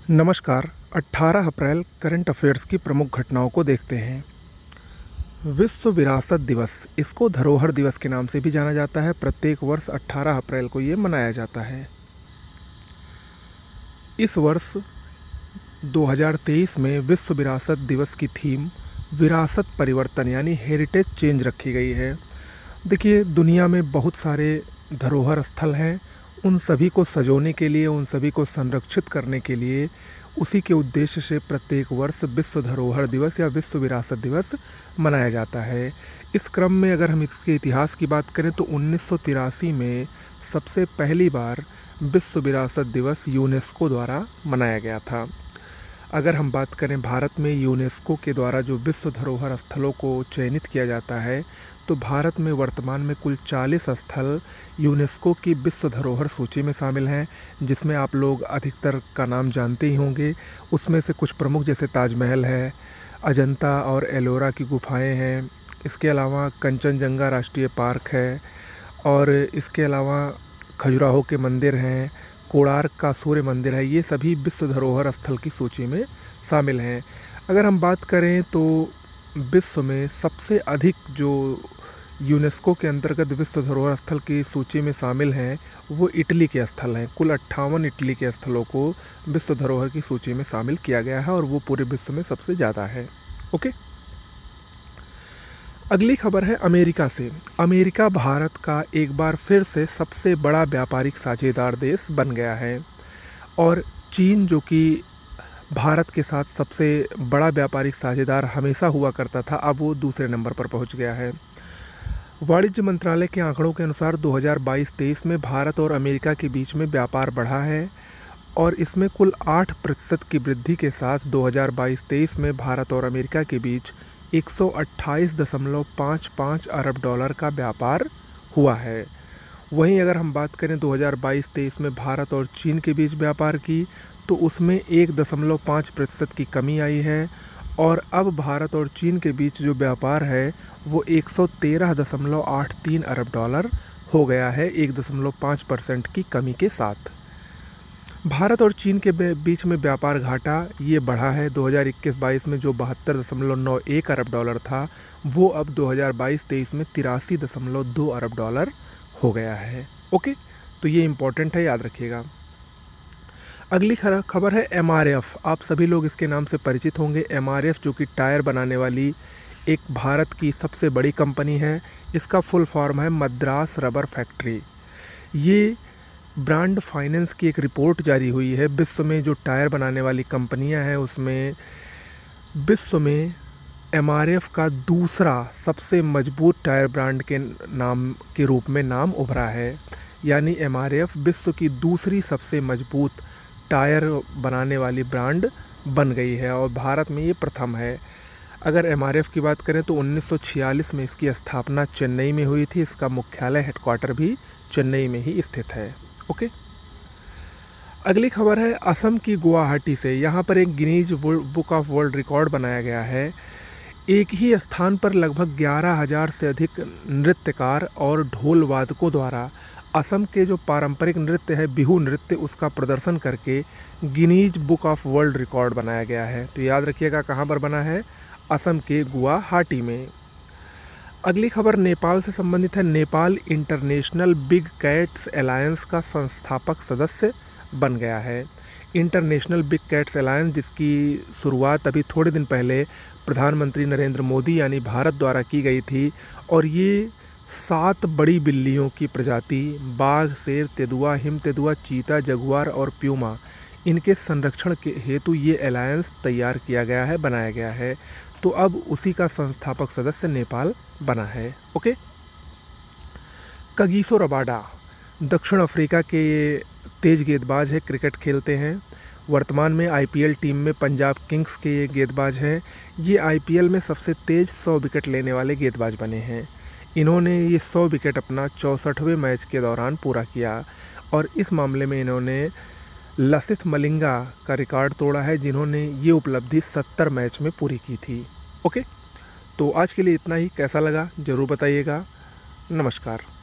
नमस्कार। 18 अप्रैल current affairs की प्रमुख घटनाओं को देखते हैं। विश्व विरासत दिवस, इसको धरोहर दिवस के नाम से भी जाना जाता है। प्रत्येक वर्ष 18 अप्रैल को ये मनाया जाता है। इस वर्ष 2023 में विश्व विरासत दिवस की थीम विरासत परिवर्तन यानी हेरिटेज चेंज रखी गई है। देखिए, दुनिया में बहुत सारे धरोहर स्थल हैं। उन सभी को सजोने के लिए, उन सभी को संरक्षित करने के लिए, उसी के उद्देश्य से प्रत्येक वर्ष विश्व धरोहर दिवस या विश्व विरासत दिवस मनाया जाता है। इस क्रम में अगर हम इसके इतिहास की बात करें तो 1983 में सबसे पहली बार विश्व विरासत दिवस यूनेस्को द्वारा मनाया गया था। अगर हम बात करें भारत में यूनेस्को के द्वारा जो विश्व धरोहर स्थलों को चयनित किया जाता है, तो भारत में वर्तमान में कुल 40 स्थल यूनेस्को की विश्व धरोहर सूची में शामिल हैं, जिसमें आप लोग अधिकतर का नाम जानते ही होंगे। उसमें से कुछ प्रमुख जैसे ताजमहल है, अजंता और एलोरा की गुफाएं हैं, इसके अलावा कंचनजंगा राष्ट्रीय पार्क है, और इसके अलावा खजुराहो के मंदिर हैं, कोणार्क का सूर्य मंदिर है। ये सभी विश्व धरोहर स्थल की सूची में शामिल हैं। अगर हम बात करें तो विश्व में सबसे अधिक जो यूनेस्को के अंतर्गत विश्व धरोहर स्थल की सूची में शामिल हैं वो इटली के स्थल हैं। कुल 58 इटली के स्थलों को विश्व धरोहर की सूची में शामिल किया गया है और वो पूरे विश्व में सबसे ज़्यादा है। ओके, अगली खबर है अमेरिका से। अमेरिका भारत का एक बार फिर से सबसे बड़ा व्यापारिक साझेदार देश बन गया है, और चीन जो कि भारत के साथ सबसे बड़ा व्यापारिक साझेदार हमेशा हुआ करता था, अब वो दूसरे नंबर पर पहुंच गया है। वाणिज्य मंत्रालय के आंकड़ों के अनुसार 2022-23 में भारत और अमेरिका के बीच में व्यापार बढ़ा है, और इसमें कुल 8% की वृद्धि के साथ 2022-23 में भारत और अमेरिका के बीच 128.55 अरब डॉलर का व्यापार हुआ है। वहीं अगर हम बात करें 2022-23 में भारत और चीन के बीच व्यापार की, तो उसमें 1.5% की कमी आई है, और अब भारत और चीन के बीच जो व्यापार है वो 113.83 अरब डॉलर हो गया है, 1.5% की कमी के साथ। भारत और चीन के बीच में व्यापार घाटा ये बढ़ा है। 2021-22 में जो 72.91 अरब डॉलर था, वो अब 2022-23 में 83.2 अरब डॉलर हो गया है। ओके, तो ये इम्पोर्टेंट है, याद रखिएगा। अगली खबर है MRF। आप सभी लोग इसके नाम से परिचित होंगे। MRF जो कि टायर बनाने वाली एक भारत की सबसे बड़ी कंपनी है। इसका फुल फॉर्म है मद्रास रबर फैक्ट्री। ये ब्रांड फाइनेंस की एक रिपोर्ट जारी हुई है। विश्व में जो टायर बनाने वाली कंपनियां हैं उसमें विश्व में MRF का दूसरा सबसे मजबूत टायर ब्रांड के नाम के रूप में नाम उभरा है। यानी MRF विश्व की दूसरी सबसे मजबूत टायर बनाने वाली ब्रांड बन गई है, और भारत में ये प्रथम है। अगर MRF की बात करें तो 1946 में इसकी स्थापना चेन्नई में हुई थी। इसका मुख्यालय हेडक्वार्टर भी चेन्नई में ही स्थित है। ओके, अगली खबर है असम की गुवाहाटी से। यहाँ पर एक Guinness book of world record बनाया गया है। एक ही स्थान पर लगभग 11,000 से अधिक नृत्यकार और ढोल वादकों द्वारा असम के जो पारंपरिक नृत्य है बिहू नृत्य, उसका प्रदर्शन करके Guinness book of world record बनाया गया है। तो याद रखिएगा कहाँ पर बना है, असम के गुवाहाटी में। अगली खबर नेपाल से संबंधित है। Nepal international big cats alliance का संस्थापक सदस्य बन गया है। इंटरनेशनल बिग कैट्स अलायंस, जिसकी शुरुआत अभी थोड़े दिन पहले प्रधानमंत्री नरेंद्र मोदी यानी भारत द्वारा की गई थी, और ये 7 बड़ी बिल्लियों की प्रजाति बाघ, शेर, तेंदुआ, हिम तेंदुआ, चीता, जगुआर और प्यूमा, इनके संरक्षण के हेतु ये अलायंस तैयार किया गया है, बनाया गया है। तो अब उसी का संस्थापक सदस्य नेपाल बना है। ओके, कगिसो रबाडा दक्षिण अफ्रीका के ये तेज गेंदबाज है, क्रिकेट खेलते हैं। वर्तमान में IPL टीम में पंजाब किंग्स के ये गेंदबाज हैं। ये IPL में सबसे तेज़ 100 विकेट लेने वाले गेंदबाज बने हैं। इन्होंने ये 100 विकेट अपना 64वें मैच के दौरान पूरा किया, और इस मामले में इन्होंने लसिथ मलिंगा का रिकॉर्ड तोड़ा है, जिन्होंने ये उपलब्धि 70 मैच में पूरी की थी। ओके, तो आज के लिए इतना ही। कैसा लगा ज़रूर बताइएगा। नमस्कार।